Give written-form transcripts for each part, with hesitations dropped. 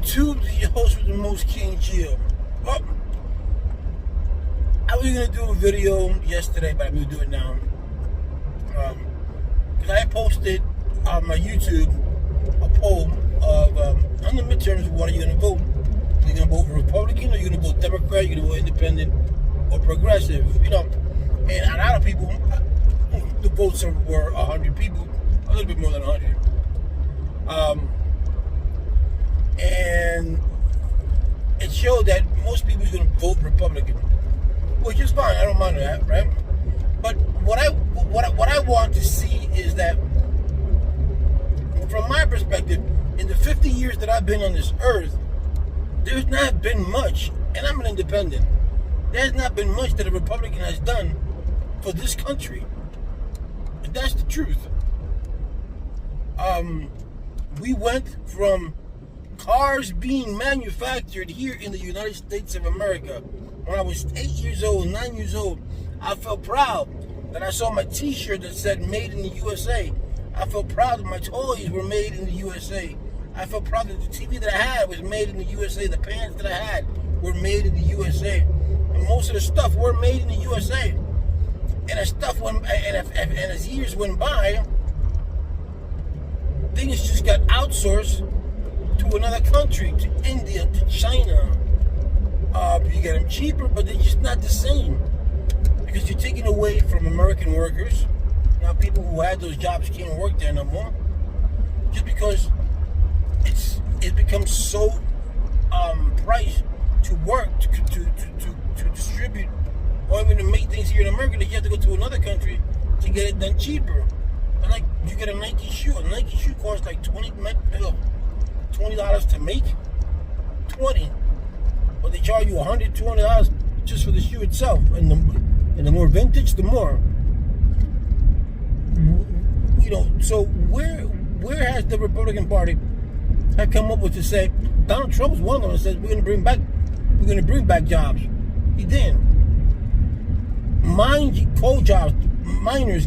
YouTube, the host with the most, King Gio. Well, I was going to do a video yesterday, but I'm going to do it now. Because I posted on my YouTube a poll of, on the midterms, what are you going to vote? Are you going to vote for Republican, or are you going to vote Democrat, are you going to vote Independent, or Progressive? You know, and a lot of people, the votes were 100 people, a little bit more than 100. And it showed that most people are going to vote Republican, which is fine. I don't mind that, right? But what I want to see is that, from my perspective, in the 50 years that I've been on this earth, there's not been much, and I'm an independent. There's not been much that a Republican has done for this country. And that's the truth. We went from cars being manufactured here in the United States of America. When I was 8 years old, 9 years old, I felt proud that I saw my t-shirt that said made in the USA. I felt proud that my toys were made in the USA. I felt proud that the TV that I had was made in the USA. The pants that I had were made in the USA. And most of the stuff were made in the USA. And as as years went by, things just got outsourced to another country, to India, to China. You get them cheaper, but they're just not the same. Because you're taking away from American workers. Now people who had those jobs can't work there no more. Just because it becomes so priced to work, to distribute, or even to make things here in America, that you have to go to another country to get it done cheaper. And like, you get a Nike shoe. A Nike shoe costs like $20 to make. 20. But they charge you $100, $200 just for the shoe itself. And the more vintage, the more. You know, so where has the Republican Party had come up with to say, Donald Trump was one of them that said we're gonna bring back jobs. He didn't. Coal jobs, miners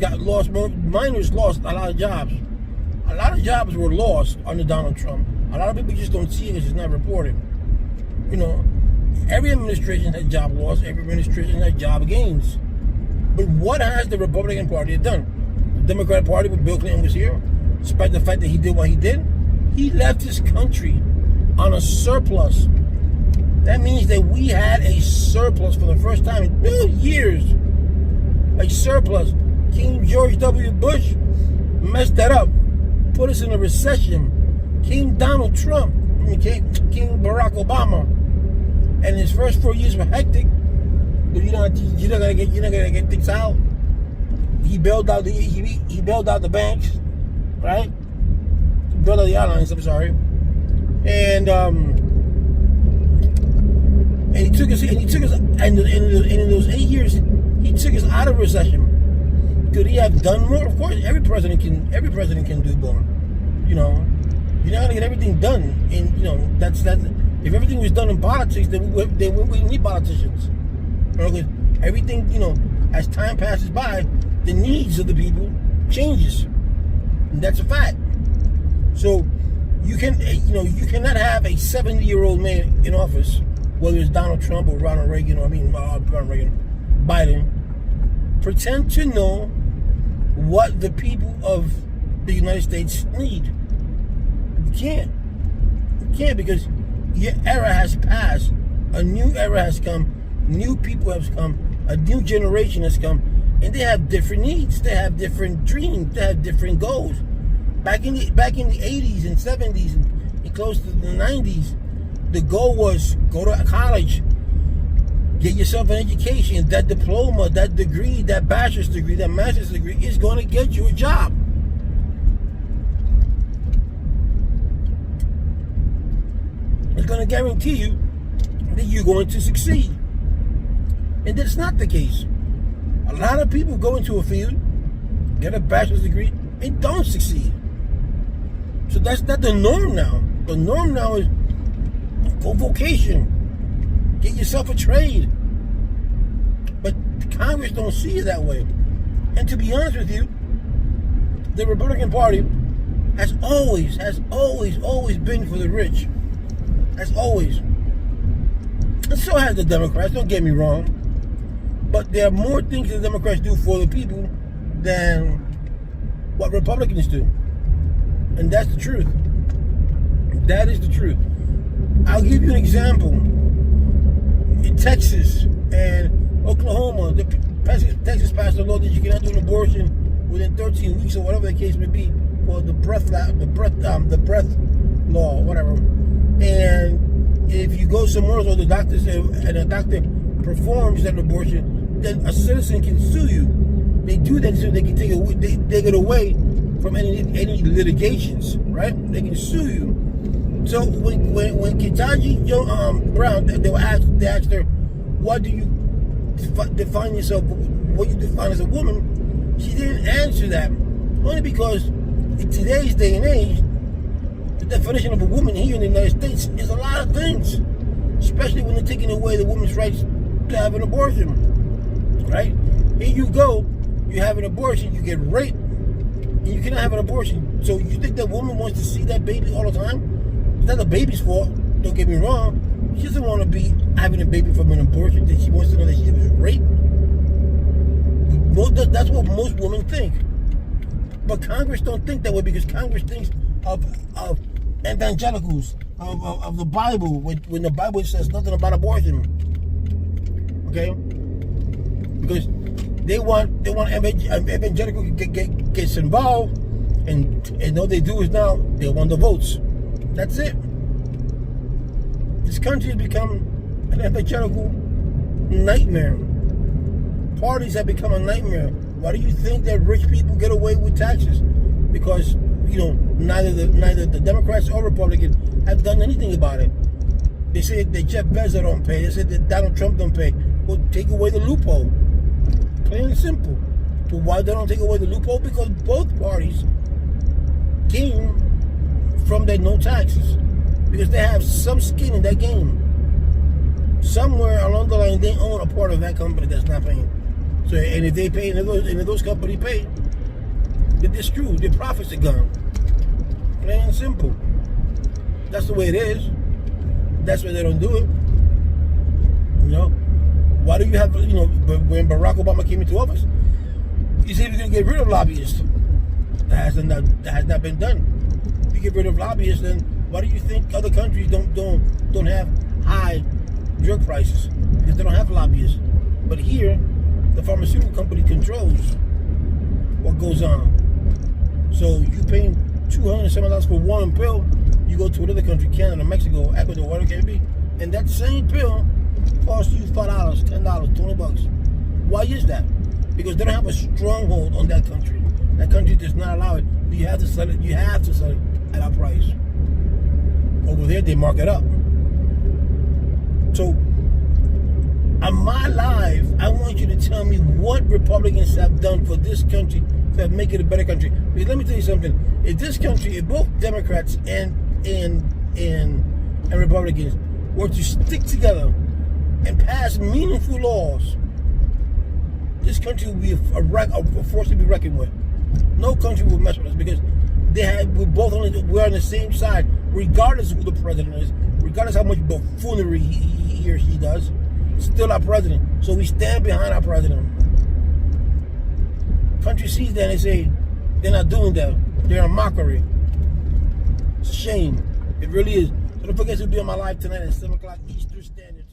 lost a lot of jobs. A lot of jobs were lost under Donald Trump. A lot of people just don't see it because it's not reported. You know, every administration has job loss, every administration has job gains. But what has the Republican Party done? The Democratic Party, when Bill Clinton was here, despite the fact that he did what he did, he left his country on a surplus. That means that we had a surplus for the first time in years. A surplus. King George W. Bush messed that up, put us in a recession. King Donald Trump, King Barack Obama, and his first 4 years were hectic. But you're not gonna get things out. He bailed out the banks, right? He bailed out the airlines. I'm sorry, and he took us, and in those 8 years, he took us out of recession. Could he have done more? Of course, every president can do more. You know, you're not gonna get everything done. And you know, that's if everything was done in politics, then we wouldn't need politicians. Because everything, you know, as time passes by, the needs of the people changes. And that's a fact. So you cannot have a 70-year-old man in office, whether it's Donald Trump or Biden, pretend to know what the people of the United States need. You can't. You can't, because your era has passed. A new era has come. New people have come. A new generation has come. And they have different needs. They have different dreams. They have different goals. Back in the 80s and 70s and close to the 90s, the goal was go to college, get yourself an education. That diploma, that degree, that bachelor's degree, that master's degree is going to get you a job. It's going to guarantee you that you're going to succeed. And that's not the case. A lot of people go into a field, get a bachelor's degree, and don't succeed. So that's not the norm now. The norm now is go vocation, get yourself a trade. But Congress don't see it that way. And to be honest with you, the Republican Party has always been for the rich. as always. And so has the Democrats, don't get me wrong. But there are more things that the Democrats do for the people than what Republicans do. And that's the truth. That is the truth. I'll give you an example. In Texas and Oklahoma, Texas passed a law that you cannot do an abortion within 13 weeks or whatever the case may be, or the breath law, whatever. And if you go somewhere else, or the doctor and a doctor performs that abortion, then a citizen can sue you. They do that so they can take it away from any litigations, right? They can sue you. So when Ketanji Brown, they asked her, "What do you define yourself? What you define as a woman?" She didn't answer that, only because in today's day and age, the definition of a woman here in the United States is a lot of things, especially when they're taking away the woman's rights to have an abortion. Right? Here you go, you have an abortion, you get raped, and you cannot have an abortion. So you think that woman wants to see that baby all the time? It's not the baby's fault, don't get me wrong. She doesn't want to be having a baby from an abortion, that she wants to know that she was raped. That's what most women think. But Congress don't think that way, because Congress thinks of evangelicals, of the Bible, when the Bible says nothing about abortion. Okay? Because they want evangelical gets involved, and all they do is now they want the votes. That's it. This country has become an evangelical nightmare. Parties have become a nightmare. Why do you think that rich people get away with taxes? Because neither the Democrats or Republicans have done anything about it. They say that Jeff Bezos don't pay. They say that Donald Trump don't pay. Well, take away the loophole. Plain and simple. But why they don't take away the loophole? Because both parties came from their no taxes. Because they have some skin in that game. Somewhere along the line, they own a part of that company that's not paying. So, and if they pay, and if those companies pay, they're screwed. Their profits are gone. Plain and simple. That's the way it is. That's why they don't do it. Why do you have, when Barack Obama came into office, he said he was going to get rid of lobbyists. That has not been done. If you get rid of lobbyists, then why do you think other countries don't have high drug prices? Because they don't have lobbyists. But here, the pharmaceutical company controls what goes on. So you paying $200 for one pill, you go to another country, Canada, Mexico, Ecuador, whatever it can be, and that same pill costs you $5, $10, $20. Why is that? Because they don't have a stronghold on that country. That country does not allow it. You have to sell it. You have to sell it at a price. Over there, they mark it up. So, on my live, I want you to tell me what Republicans have done for this country to make it a better country. Because let me tell you something. If this country, if both Democrats and Republicans were to stick together and pass meaningful laws, this country will be a force to be reckoned with. No country will mess with us, because we're on the same side, regardless of who the president is, regardless how much buffoonery he or she does. Still our president. So we stand behind our president. Country sees that and they say they're not doing that. They're a mockery. It's a shame. It really is. So don't forget to be on my live tonight at 7 o'clock Eastern Standard Time.